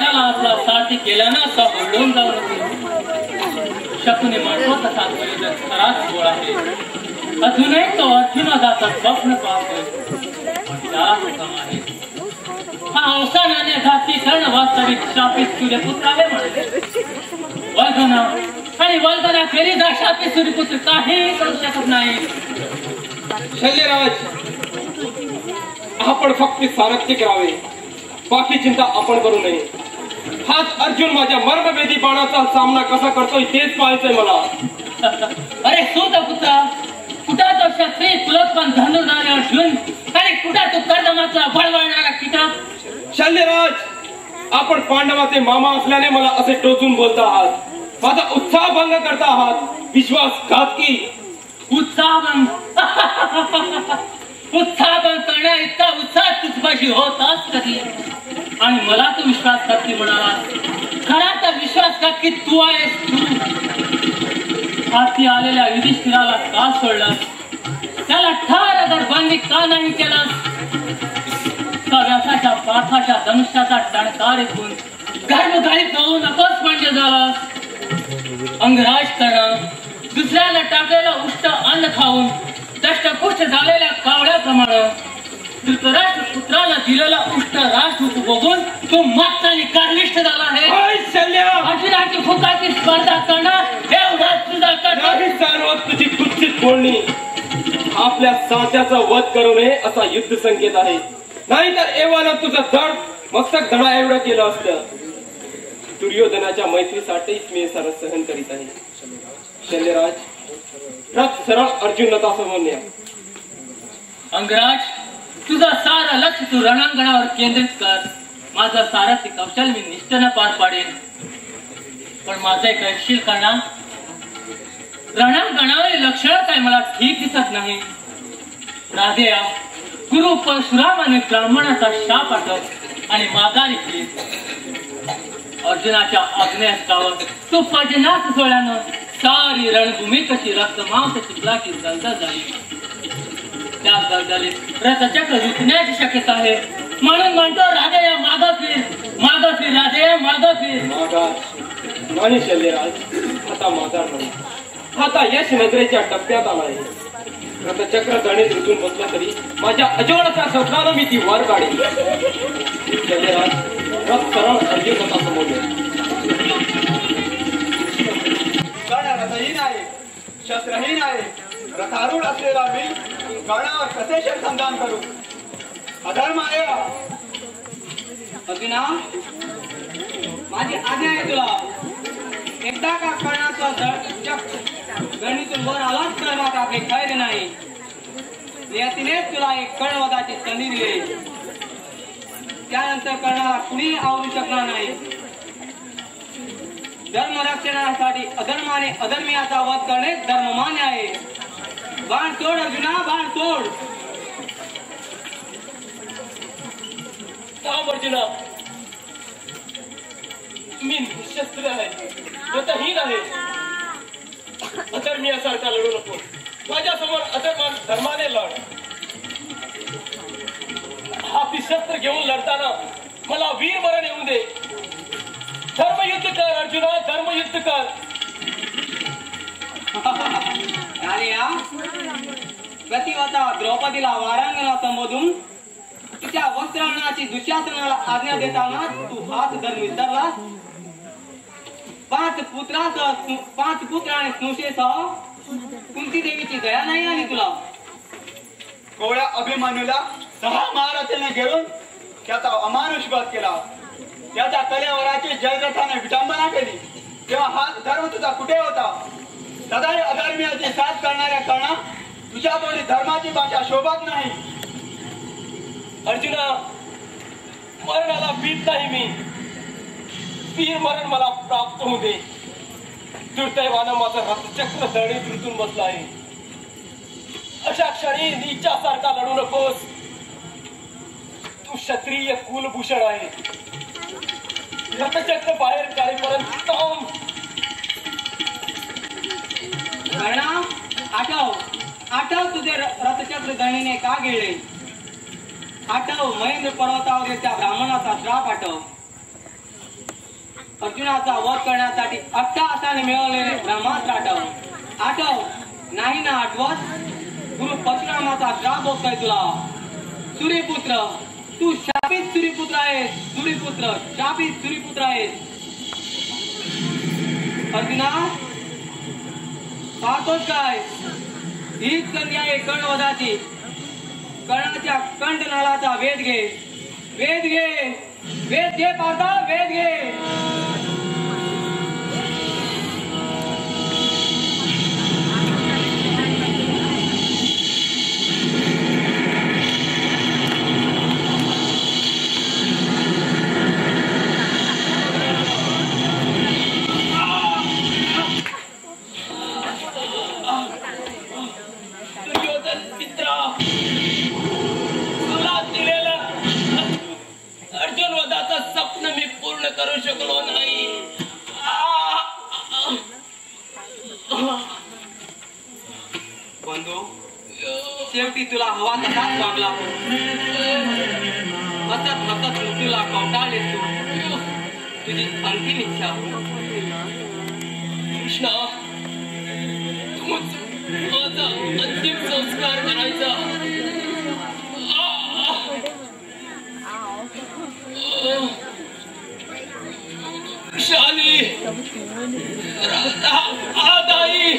वाटाला आपला साथी केल्यानं सोडून जाऊ शकुनी म्हणतो तसा खराच गोळ आहे. अजूनही तो अर्जुनाचा स्वप्न पाहतोय. त्याला हुकम आहे. हा अवसानाने घाती कर्ण वास्तविक शापित सूर्यपुत्र आहे म्हणले. वल्गना आणि वल्गना फेरीदा शापित सूर्यपुत्र काही करू शकत नाही. शल्यराज, आपण फक्त सारथ्य करावे, बाकी चिंता आपण करू नये. हाच अर्जुन माझ्या मर्मभेदी बाणाचा सामना कसा करतोय तेच पाहायचंय मला. अरे सूतपुत्रा, कुठं तो क्षत्रिय कुलोत्पन्न धनुर्धारी अर्जुन आणि कुठं तो कर्दमाचा बळवळणारा कीटक. शल्यराज, आपण पांडवाचे मामा असल्याने मला असे टोचून बोलता आहात. माझा उत्साह भंग करता आहात. विश्वासघातकी. उत्साहभंग उत्साहभंग करण्या इतका उत्साह तुझपाशी होताच कधी. आणि मला तू विश्वासघातकी म्हणाला. खरा तर विश्वासघातकी तू आहेस. तू हाती आलेल्या युधिष्ठिराला का सोडलास? त्याला ठार अगर बंदी का नाही केलास? व्यासाच्या पाठाच्या धनुष्याचा टणकार ऐकून गर्भगाडीत जाऊ नकोस म्हणजे झालास. अंगराज करणं, दुसऱ्याला टाकलेलं उष्ट अन्न खाऊन दष्टपुष्ट झालेल्या कावड्याप्रमाणे धृतराष्ट्र पुत्राला दिलेला उष्ट राजदूत बघून तो मागतानी कार्निष्ठ झाला आहे. अर्जुनाची फुकाची स्पर्धा करणं एवढाच तुझा सर्व तुझी कुत्सित बोलणी आपल्या साथ्याचा वध करू नये असा युद्ध संकेत आहे. नाहीतर एव्हाना तुझं धड मस्तक धडा एवढं केलं असतं. दुर्योधनाच्या मैत्रीसाठीच मी सारं सहन करीत आहे. शल्यराज, रथ सरळ अर्जुनता समोर न्या. अंगराज, तुझं सारं लक्ष तू रणांगणावर केंद्रित कर. माझं सारथी कौशल मी निष्ठेनं पार पाडेन. पण माझं एक ऐकशील का? रणांगणावर लक्षण काय मला ठीक दिसत नाही. राधेया, गुरु परशुराम आणि ब्राह्मणाचा शाप आठव आणि माघारी घेत. अर्जुनाच्या आज्ञास्थावर तू पजनात सोळ्यानं सारी रणभूमी कशी रक्तमांस चिखलाची दलदल झाली. त्या दलदलीत रथचक्र रुतण्याची शक्यता आहे. म्हणून म्हणतो राधेया मागं फिर, मागं फिर राधेया, मागं फिर. नाही शल्यराज, आता माघार नाही. आता यश नजरेच्या टप्प्यात आलाय. रथचक्र गणित ऋतून बसलं तरी माझ्या अजोळाच्या स्वप्नानं मी ती वर काढेन. शल्यराज, रथ सरळ अर्जुनाचा समोर रथहीन आहे, शस्त्रहीन आहे. रथारूढ असलेला मी कर्णावर कसे शरसंधान करू? अधर्म आहे. अर्जुना, माझी आज्ञा आहे तुला. एकदा का कर्णाचा गणितून वर आलाच तर मात्र काही खैर नाही. नियतीनेच तुला एक कर्णवधाची संधी दिली. त्यानंतर कर्णाला कुणी आवरू शकणार नाही. धर्मरक्षणासाठी अधर्माने अधर्मियाचा वध करणे धर्ममान्य आहे. बाण सोड अर्जुना, बाण सोड. अर्जुना, मी निशस्त्र आहे, रथहीन आहे. अधर्मियासारखा लढू नको. माझ्या समोर अधर्मान धर्माने लढ. हाती शस्त्र घेऊन लढताना मला वीर मरण येऊन दे. धर्मयुद्ध कर अर्जुना, धर्मयुद्ध कर. अरे या प्रतिवता द्रौपदीला वारांगणा संबोधून तिच्या वस्त्रांनाची दुःशासनाला आज्ञा देताना तू हात धरून विसरलास. 5 पुत्र आणि स्नुषेसह कुंती देवीची दया नाही आली तुला. कोवळ्या अभिमन्यूला 6 महारथाने घेऊन त्याचा अमानुषपात केला. त्याच्या कलेवराची जयद्रथाने विटंबना केली. तेव्हा हा धर्म तुझा कुठे होता? सदैव अधर्मियाची साथ करणाऱ्या कर्णा, तुझ्या तोंडी धर्माची भाषा शोभत नाही. अर्जुना, मरणाला भीत नाही मी. वीर मरण मला प्राप्त होऊ दे. दुर्दैवानं माझं रथचक्र दळीत रुतून बसलं आहे. अशा क्षणी नीचासारखा लढू नकोस. तू क्षत्रिय कुलभूषण आहे. रथचक्र बाहेर काढेपर्यंत थांब. कर्णा, आठव तुझे रथचक्र गणेने का गेले. आठव महेंद्र पर्वतावर त्या ब्राह्मणाचा श्राप आठव. अर्जुनाचा वध करण्यासाठी अट्टहासाने मिळवलेले ब्रह्मास्त्र आठव नाही ना आठवत? गुरु परशुरामाचा श्राप होतोय तुला. सूर्यपुत्र, तू शापित सूर्यपुत्र आहेस. सूर्यपुत्र, शापित सूर्यपुत्र आहेस. अर्जुना, पाहतोस काय? हीच संधी आहे कर्णवधाची. कर्णाच्या कंठनाळाचा वेध घे. वेध घे, वेध घे पार्था, वेध घे. स्वप्न मी पूर्ण करू शकलो नाही. बंधू, शेवटी तुला हवा तसाच वागला. हसत हसत मृत्यूला कवटाळलेस तू. तुझी अंतिम इच्छा कृष्णा, तूच माझा अंतिम संस्कार करायचा. शाली आदाई.